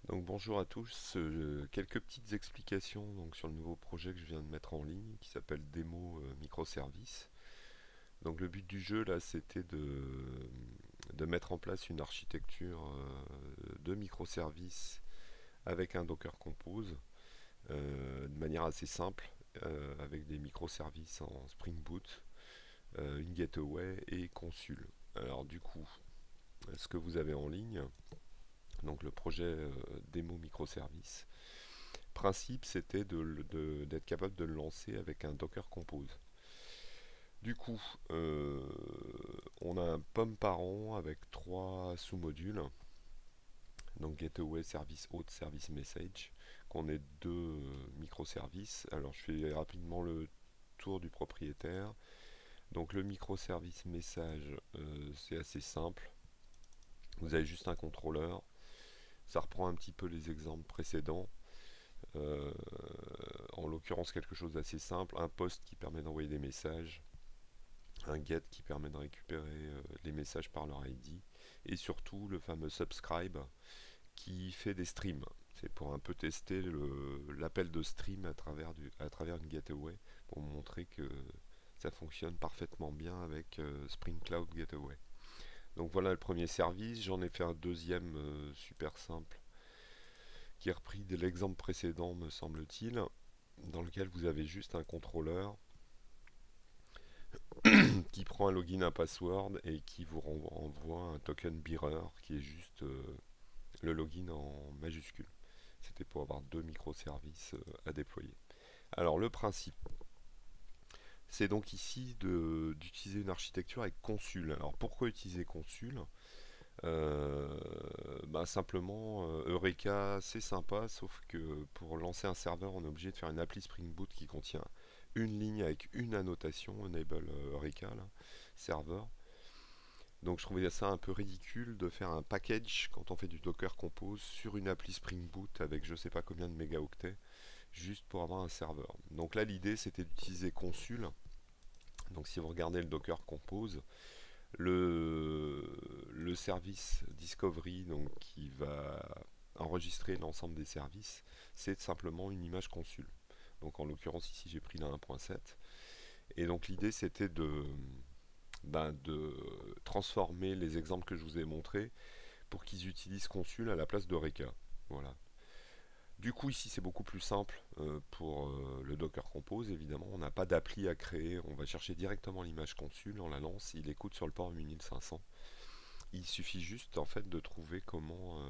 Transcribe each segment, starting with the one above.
Donc bonjour à tous, quelques petites explications sur le nouveau projet que je viens de mettre en ligne qui s'appelle Démo Microservice. Donc le but du jeu là c'était de mettre en place une architecture de microservices avec un Docker Compose de manière assez simple avec des microservices en Spring Boot, une gateway et Consul. Alors du coup, ce que vous avez en ligne, donc le projet démo microservice, principe, c'était d'être capable de le lancer avec un Docker Compose. Du coup, on a un POM parent avec trois sous-modules, donc Gateway, Service Hôte, Service Message, qu'on est deux microservices. Alors, je fais rapidement le tour du propriétaire. Donc, le microservice message, c'est assez simple. Vous avez juste un contrôleur. Ça reprend un petit peu les exemples précédents. Euh, En l'occurrence, quelque chose d'assez simple, un post qui permet d'envoyer des messages, un get qui permet de récupérer les messages par leur ID, et surtout le fameux subscribe qui fait des streams. C'est pour un peu tester l'appel de stream à travers une gateway, pour montrer que ça fonctionne parfaitement bien avec Spring Cloud Gateway. Donc voilà le premier service, j'en ai fait un deuxième super simple, qui est repris de l'exemple précédent me semble-t-il, dans lequel vous avez juste un contrôleur qui prend un login, un password et qui vous envoie un token bearer qui est juste le login en majuscule. C'était pour avoir deux microservices à déployer. Alors le principe, c'est donc ici d'utiliser une architecture avec Consul. Alors pourquoi utiliser Consul? Simplement, Eureka c'est sympa, sauf que pour lancer un serveur, on est obligé de faire une appli Spring Boot qui contient une ligne avec une annotation, enable Eureka, là, serveur. Donc je trouvais ça un peu ridicule de faire un package quand on fait du Docker Compose sur une appli Spring Boot avec je sais pas combien de mégaoctets, juste pour avoir un serveur. Donc là l'idée c'était d'utiliser Consul. Donc si vous regardez le Docker Compose, le service Discovery donc, qui va enregistrer l'ensemble des services, c'est simplement une image Consul. Donc en l'occurrence ici j'ai pris la 1.7. Et donc l'idée c'était de transformer les exemples que je vous ai montrés pour qu'ils utilisent Consul à la place d'Eureka. Voilà. Du coup, ici, c'est beaucoup plus simple pour le Docker Compose. Évidemment, on n'a pas d'appli à créer. On va chercher directement l'image Consul, on la lance, il écoute sur le port 8500. Il suffit juste en fait de trouver comment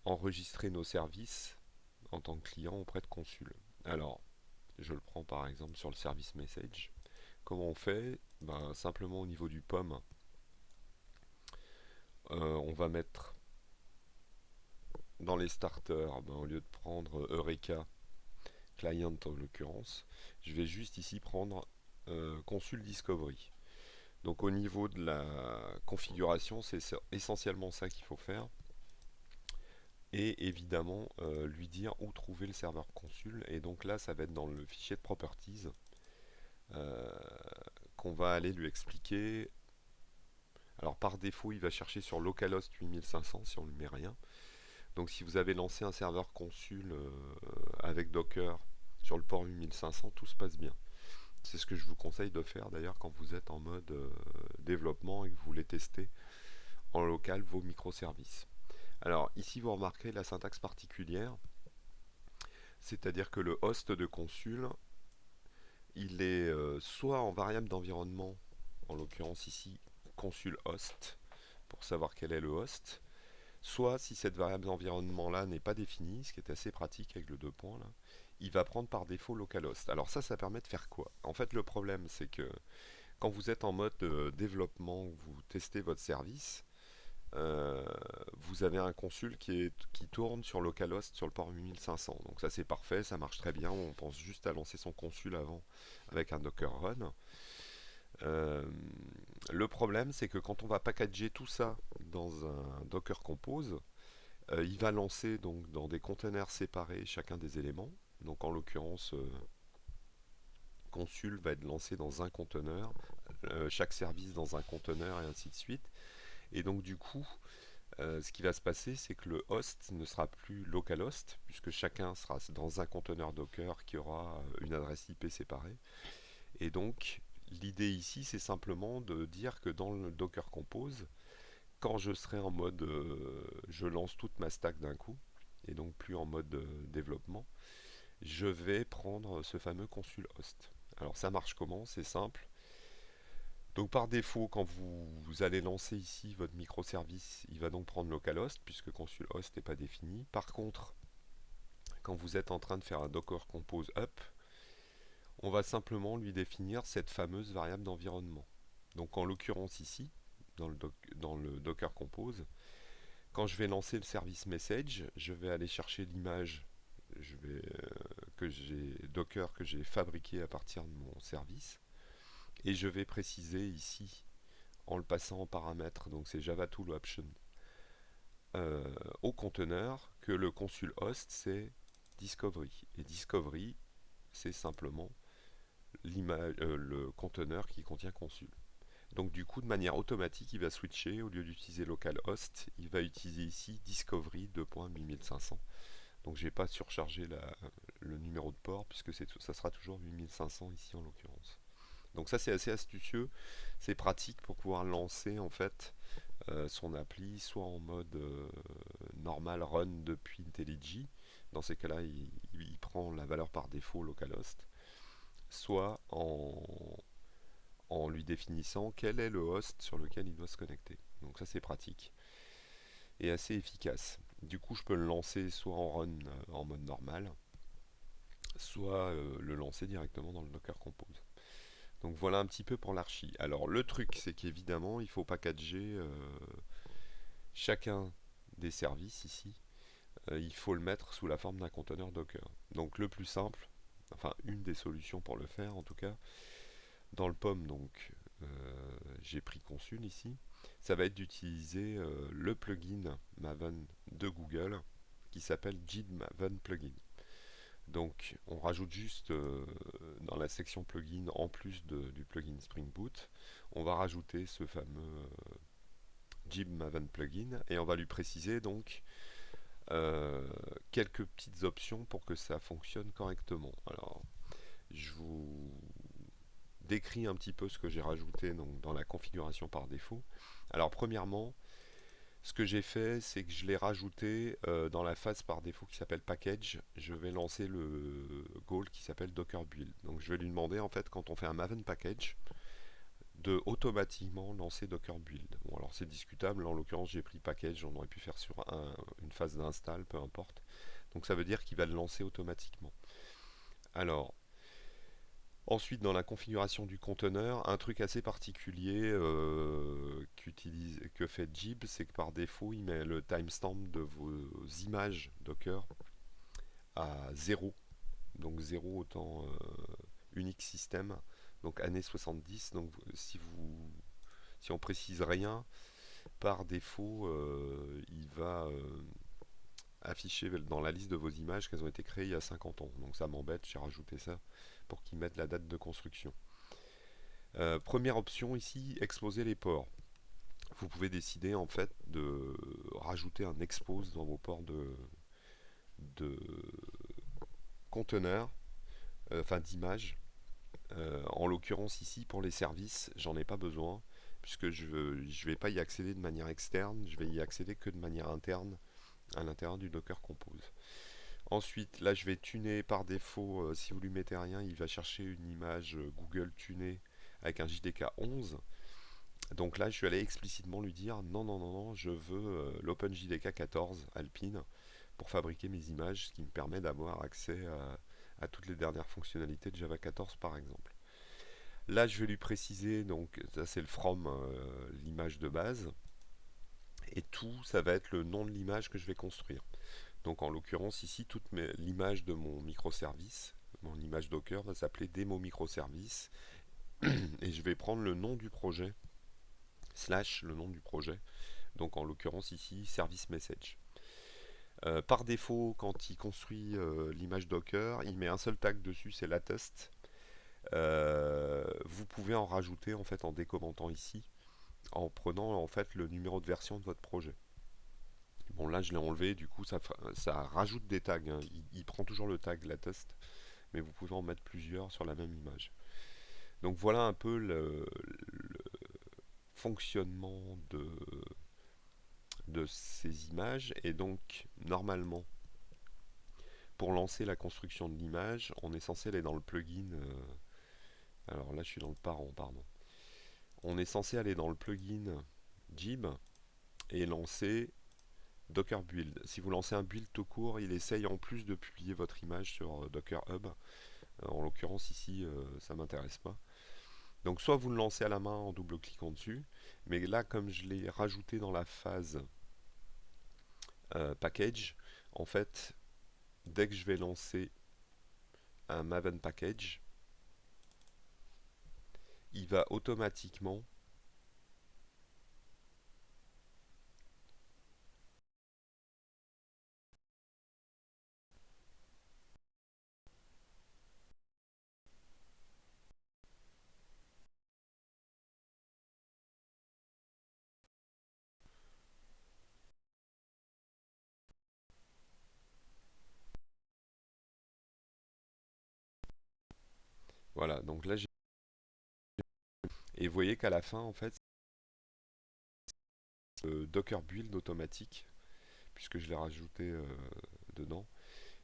enregistrer nos services en tant que client auprès de Consul. Alors, je le prends par exemple sur le service message. Comment on fait? Simplement au niveau du POM, on va mettre dans les starters, au lieu de prendre Eureka Client en l'occurrence, je vais juste ici prendre Consul Discovery. Donc au niveau de la configuration, c'est essentiellement ça qu'il faut faire. Et évidemment, lui dire où trouver le serveur Consul. Et donc là, ça va être dans le fichier de properties euh, qu'on va aller lui expliquer. Alors par défaut, il va chercher sur localhost 8500 si on ne lui met rien. Donc si vous avez lancé un serveur Consul avec Docker sur le port 8500, tout se passe bien. C'est ce que je vous conseille de faire d'ailleurs quand vous êtes en mode développement et que vous voulez tester en local vos microservices. Alors ici vous remarquerez la syntaxe particulière, c'est-à-dire que le host de Consul, il est soit en variable d'environnement, en l'occurrence ici Consul host, pour savoir quel est le host, soit si cette variable d'environnement là n'est pas définie, ce qui est assez pratique avec le deux points là, il va prendre par défaut localhost. Alors ça permet de faire quoi? En fait le problème c'est que quand vous êtes en mode développement, vous testez votre service, euh, vous avez un consul qui tourne sur localhost sur le port 8500. Donc ça c'est parfait, ça marche très bien. On pense juste à lancer son consul avant avec un Docker Run. Euh, le problème c'est que quand on va packager tout ça dans un Docker Compose, il va lancer donc dans des containers séparés chacun des éléments. Donc en l'occurrence, consul va être lancé dans un conteneur, chaque service dans un conteneur et ainsi de suite. Et donc du coup, Ce qui va se passer, c'est que le host ne sera plus localhost, puisque chacun sera dans un conteneur Docker qui aura une adresse IP séparée. Et donc, l'idée ici, c'est simplement de dire que dans le Docker Compose, quand je serai en mode je lance toute ma stack d'un coup, et donc plus en mode développement, je vais prendre ce fameux consul host. Alors ça marche comment? C'est simple. Donc par défaut, quand vous allez lancer ici votre microservice, il va donc prendre localhost, puisque consul host n'est pas défini. Par contre, quand vous êtes en train de faire un Docker Compose up, on va simplement lui définir cette fameuse variable d'environnement. Donc en l'occurrence ici, dans le Docker Compose, quand je vais lancer le service message, je vais aller chercher l'image Docker que j'ai fabriqué à partir de mon service, et je vais préciser ici en le passant en paramètre, donc c'est Java Tool Option, au conteneur, que le consul host c'est Discovery. Et Discovery, c'est simplement le conteneur qui contient consul. Donc du coup, de manière automatique, il va switcher, au lieu d'utiliser localhost, il va utiliser ici Discovery 2.8500. Donc je n'ai pas surchargé le numéro de port, puisque ça sera toujours 8500 ici en l'occurrence. Donc ça c'est assez astucieux, c'est pratique pour pouvoir lancer en fait son appli soit en mode normal run depuis IntelliJ, dans ces cas-là il prend la valeur par défaut localhost, soit en lui définissant quel est le host sur lequel il doit se connecter. Donc ça c'est pratique et assez efficace. Du coup je peux le lancer soit en run en mode normal, soit le lancer directement dans le Docker Compose. Donc voilà un petit peu pour l'archi. Alors le truc c'est qu'évidemment il faut packager chacun des services ici, il faut le mettre sous la forme d'un conteneur Docker. Donc le plus simple, enfin une des solutions pour le faire en tout cas, dans le POM donc j'ai pris Consul ici, ça va être d'utiliser le plugin Maven de Google qui s'appelle JIT Maven Plugin. Donc on rajoute juste dans la section plugin, en plus du plugin Spring Boot, on va rajouter ce fameux Jib Maven plugin et on va lui préciser donc quelques petites options pour que ça fonctionne correctement. Alors je vous décris un petit peu ce que j'ai rajouté donc, dans la configuration par défaut. Alors premièrement, ce que j'ai fait, c'est que je l'ai rajouté dans la phase par défaut qui s'appelle package. Je vais lancer le goal qui s'appelle Docker build. Donc je vais lui demander en fait quand on fait un Maven package de automatiquement lancer Docker build. Bon alors c'est discutable, en l'occurrence j'ai pris package, on aurait pu faire sur une phase d'install, peu importe. Donc ça veut dire qu'il va le lancer automatiquement. Alors ensuite, dans la configuration du conteneur, un truc assez particulier que fait Jib, c'est que par défaut, il met le timestamp de vos images Docker à 0. Donc 0 autant unique système, donc année 70. Donc si on précise rien, par défaut, il va afficher dans la liste de vos images qu'elles ont été créées il y a 50 ans. Donc ça m'embête, j'ai rajouté ça pour qu'ils mettent la date de construction. Première option ici, exposer les ports. Vous pouvez décider en fait de rajouter un expose dans vos ports de conteneurs, enfin d'images. En l'occurrence ici pour les services, j'en ai pas besoin puisque je ne vais pas y accéder de manière externe, je vais y accéder que de manière interne à l'intérieur du Docker Compose. Ensuite, là je vais tuner par défaut, si vous lui mettez rien, il va chercher une image Google tunée avec un JDK 11. Donc là, je suis allé explicitement lui dire non, non, non, non, je veux l'OpenJDK 14 Alpine pour fabriquer mes images, ce qui me permet d'avoir accès à toutes les dernières fonctionnalités de Java 14 par exemple. Là, je vais lui préciser, donc ça c'est le from, l'image de base, et tout, ça va être le nom de l'image que je vais construire. Donc en l'occurrence ici, l'image de mon microservice, mon image Docker va s'appeler démo microservice, et je vais prendre le nom du projet slash le nom du projet, donc en l'occurrence ici service message. Par défaut, quand il construit l'image Docker, il met un seul tag dessus, c'est latest. Vous pouvez en rajouter en fait en décommentant ici, en prenant en fait le numéro de version de votre projet. Bon, là, je l'ai enlevé, du coup, ça rajoute des tags, hein. Il prend toujours le tag la test, mais vous pouvez en mettre plusieurs sur la même image. Donc voilà un peu le fonctionnement de ces images. Et donc, normalement, pour lancer la construction de l'image, on est censé aller dans le plugin. Alors là, je suis dans le parent, pardon. On est censé aller dans le plugin Jib et lancer Docker Build. Si vous lancez un build tout court, il essaye en plus de publier votre image sur Docker Hub. En l'occurrence ici, ça m'intéresse pas. Donc soit vous le lancez à la main en double-cliquant dessus, mais là comme je l'ai rajouté dans la phase package, en fait, dès que je vais lancer un Maven package, il va automatiquement voilà, donc là j'ai et vous voyez qu'à la fin en fait Docker build automatique puisque je l'ai rajouté dedans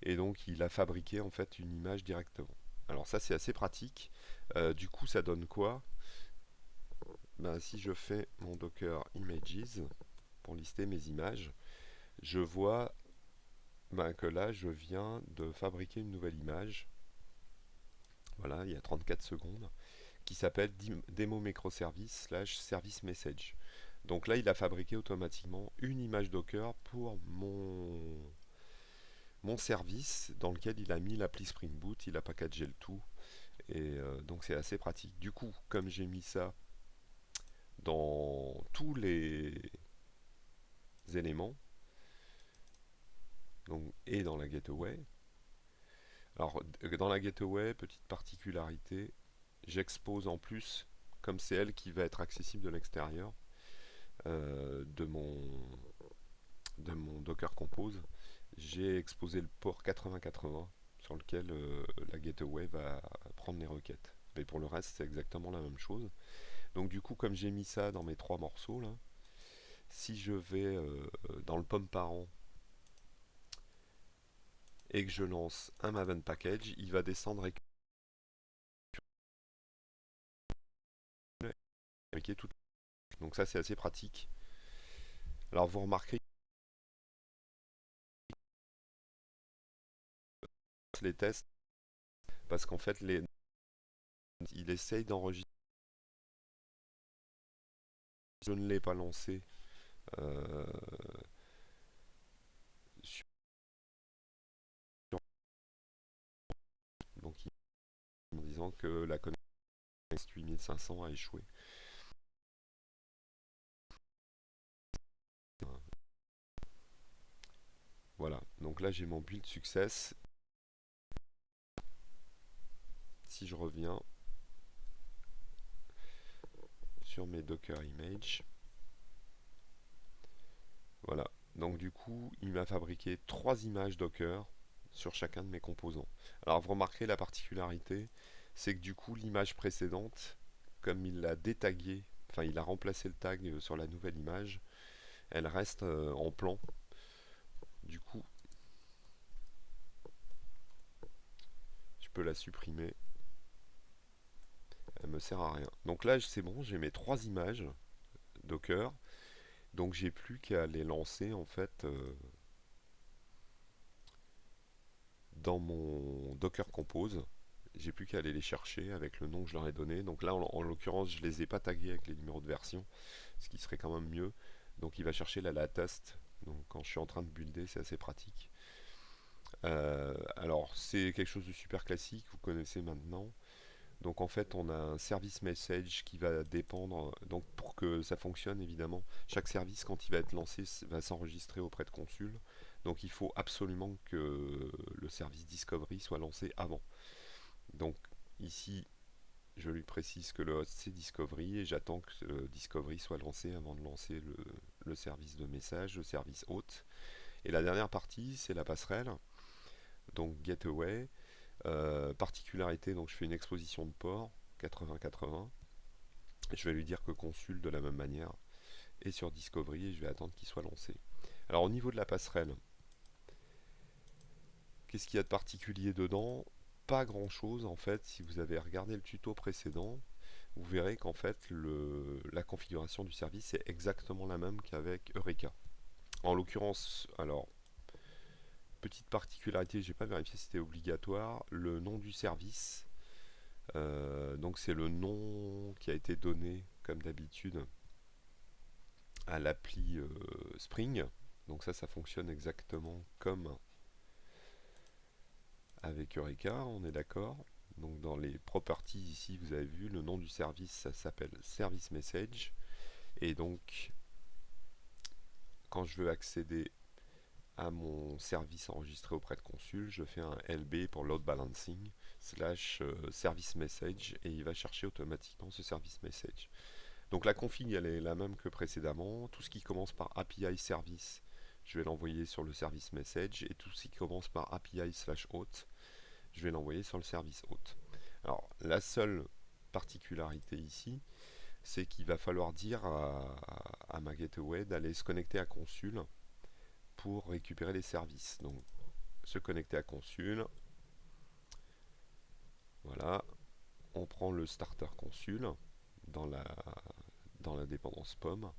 et donc il a fabriqué en fait une image directement. Alors ça c'est assez pratique. Du coup ça donne quoi? Ben, si je fais mon Docker Images pour lister mes images, je vois ben, que là je viens de fabriquer une nouvelle image. Voilà, il y a 34 secondes, qui s'appelle Demo Microservice slash Service Message. Donc là, il a fabriqué automatiquement une image Docker pour mon service dans lequel il a mis l'appli Spring Boot, il a packagé le tout, et donc c'est assez pratique. Du coup, comme j'ai mis ça dans tous les éléments, donc, et dans la gateway, alors dans la gateway, petite particularité, j'expose en plus, comme c'est elle qui va être accessible de l'extérieur de mon Docker Compose, j'ai exposé le port 8080 sur lequel la gateway va prendre les requêtes. Mais pour le reste, c'est exactement la même chose. Donc du coup, comme j'ai mis ça dans mes trois morceaux là, si je vais dans le pomme parent et que je lance un Maven package, il va descendre et fabriquer tout. Donc ça, c'est assez pratique. Alors vous remarquerez les tests parce qu'en fait, il essaye d'enregistrer. Je ne l'ai pas lancé euh, sur, donc en disant que la connexion 8500 a échoué. Voilà, donc là j'ai mon build success. Si je reviens sur mes Docker Images, voilà. Donc du coup, il m'a fabriqué trois images Docker sur chacun de mes composants. Alors vous remarquerez la particularité, c'est que du coup l'image précédente, comme il l'a détagué, enfin il a remplacé le tag sur la nouvelle image, elle reste en plan. Du coup, je peux la supprimer. Elle me sert à rien. Donc là, c'est bon, j'ai mes trois images Docker. Donc j'ai plus qu'à les lancer en fait dans mon Docker Compose. J'ai plus qu'à aller les chercher avec le nom que je leur ai donné. Donc là, en l'occurrence, je les ai pas tagués avec les numéros de version, ce qui serait quand même mieux. Donc il va chercher la latest. Donc quand je suis en train de builder, c'est assez pratique. Alors c'est quelque chose de super classique, vous connaissez maintenant. Donc en fait, on a un service message qui va dépendre. Donc pour que ça fonctionne, évidemment, chaque service quand il va être lancé va s'enregistrer auprès de Consul. Donc il faut absolument que le service Discovery soit lancé avant. Donc ici, je lui précise que le host c'est Discovery et j'attends que le Discovery soit lancé avant de lancer le service de message, le service hôte. Et la dernière partie, c'est la passerelle, donc gateway. Particularité, donc je fais une exposition de port 80-80. Je vais lui dire que consul de la même manière et sur Discovery et je vais attendre qu'il soit lancé. Alors au niveau de la passerelle, qu'est-ce qu'il y a de particulier dedans? Pas grand chose en fait. Si vous avez regardé le tuto précédent, vous verrez qu'en fait la configuration du service est exactement la même qu'avec Eureka. En l'occurrence, alors petite particularité, j'ai pas vérifié si c'était obligatoire, le nom du service, donc c'est le nom qui a été donné comme d'habitude à l'appli Spring. Donc ça fonctionne exactement comme avec Eureka, on est d'accord. Donc dans les properties ici, vous avez vu, le nom du service, ça s'appelle Service Message. Et donc, quand je veux accéder à mon service enregistré auprès de Consul, je fais un LB pour load balancing slash service message et il va chercher automatiquement ce service message. Donc la config elle est la même que précédemment. Tout ce qui commence par API service, je vais l'envoyer sur le service message et tout ce qui commence par API slash hôte, je vais l'envoyer sur le service hôte. Alors la seule particularité ici, c'est qu'il va falloir dire à ma gateway d'aller se connecter à Consul pour récupérer les services. Donc se connecter à Consul, voilà, on prend le starter Consul dans la dépendance POM.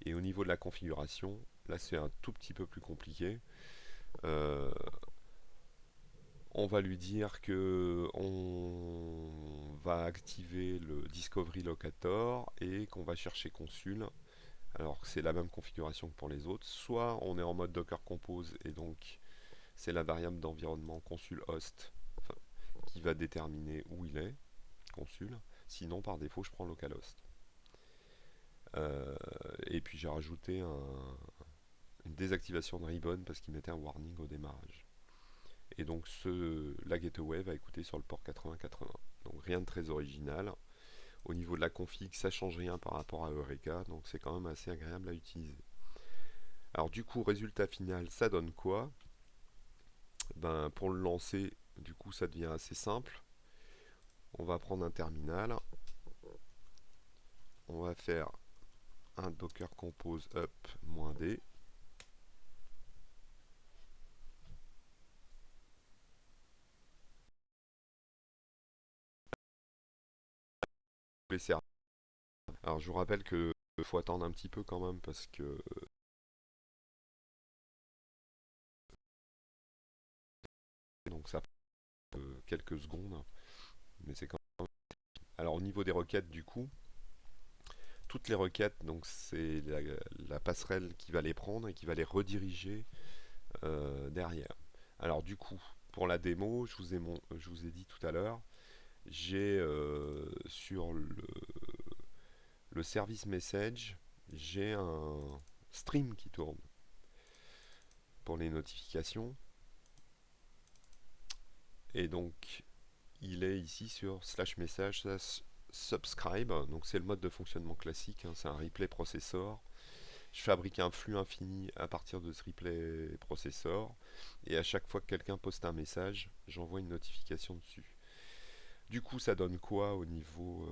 Et au niveau de la configuration, là c'est un tout petit peu plus compliqué. On va lui dire que on va activer le Discovery Locator et qu'on va chercher Consul. Alors c'est la même configuration que pour les autres. Soit on est en mode Docker Compose et donc c'est la variable d'environnement Consul host qui va déterminer où il est, Consul. Sinon par défaut je prends localhost. Et puis j'ai rajouté une désactivation de ribbon parce qu'il mettait un warning au démarrage. Et donc la gateway va écouter sur le port 80-80. Donc rien de très original. Au niveau de la config, ça change rien par rapport à Eureka, donc c'est quand même assez agréable à utiliser. Alors du coup, résultat final, ça donne quoi? Ben, pour le lancer, du coup, ça devient assez simple. On va prendre un terminal. On va faire un docker compose up -d. Alors je vous rappelle que faut attendre un petit peu quand même parce que donc ça prend quelques secondes, mais c'est quand même. Alors au niveau des requêtes du coup, toutes les requêtes, donc c'est la passerelle qui va les prendre et qui va les rediriger derrière. Alors du coup, pour la démo, je vous ai dit tout à l'heure, j'ai sur le service message, j'ai un stream qui tourne pour les notifications. Et donc, il est ici sur slash message slash subscribe. Donc c'est le mode de fonctionnement classique, hein, c'est un replay processor. Je fabrique un flux infini à partir de ce replay processor. Et à chaque fois que quelqu'un poste un message, j'envoie une notification dessus. Du coup, ça donne quoi au niveau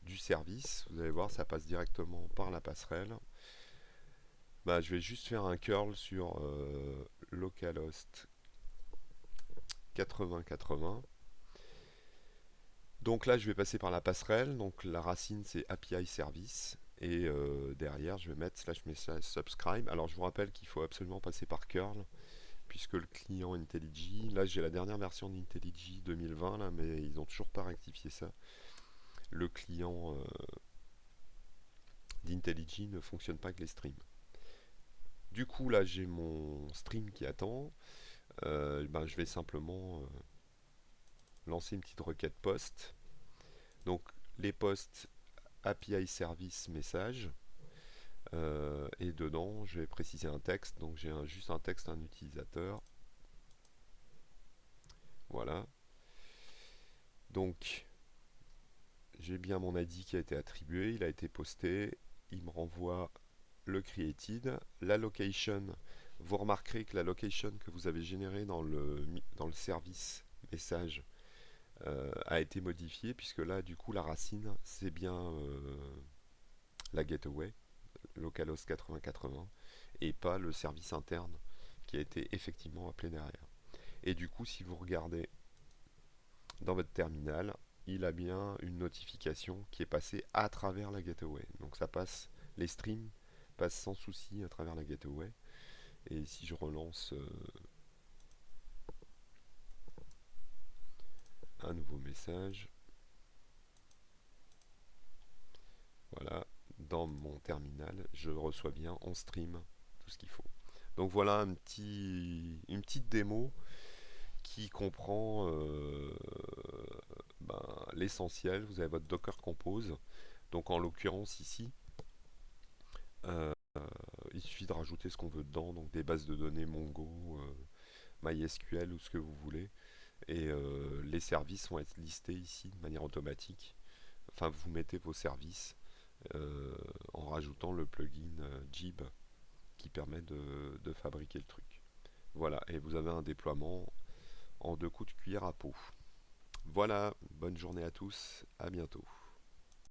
du service? Vous allez voir, ça passe directement par la passerelle. Bah, je vais juste faire un curl sur localhost 80-80. Donc là, je vais passer par la passerelle. Donc la racine, c'est API service. Et derrière, je vais mettre slash message subscribe. Alors je vous rappelle qu'il faut absolument passer par curl, puisque le client IntelliJ, là j'ai la dernière version d'IntelliJ 2020, là, mais ils n'ont toujours pas rectifié ça. Le client d'IntelliJ ne fonctionne pas avec les streams. Du coup, là j'ai mon stream qui attend. Ben, je vais simplement lancer une petite requête post. Donc les posts API service message. Et dedans, je vais préciser un texte. Donc j'ai juste un texte, un utilisateur. Voilà. Donc j'ai bien mon ID qui a été attribué, il a été posté. Il me renvoie le created, la location. Vous remarquerez que la location que vous avez générée dans le service message a été modifiée, puisque là, du coup, la racine, c'est bien la gateway, localhost 8080, et pas le service interne qui a été effectivement appelé derrière. Et du coup, si vous regardez dans votre terminal, il a bien une notification qui est passée à travers la gateway. Donc ça passe, les streams passent sans souci à travers la gateway. Et si je relance un nouveau message, voilà, dans mon terminal, je reçois bien en stream tout ce qu'il faut. Donc voilà une petite démo qui comprend l'essentiel. Vous avez votre Docker Compose. Donc en l'occurrence ici, euh, il suffit de rajouter ce qu'on veut dedans, donc des bases de données Mongo, MySQL ou ce que vous voulez. Et les services vont être listés ici de manière automatique. Enfin, vous mettez vos services en rajoutant le plugin Jib qui permet de fabriquer le truc. Voilà, et vous avez un déploiement en 2 coups de cuillère à peau. Voilà, bonne journée à tous, à bientôt.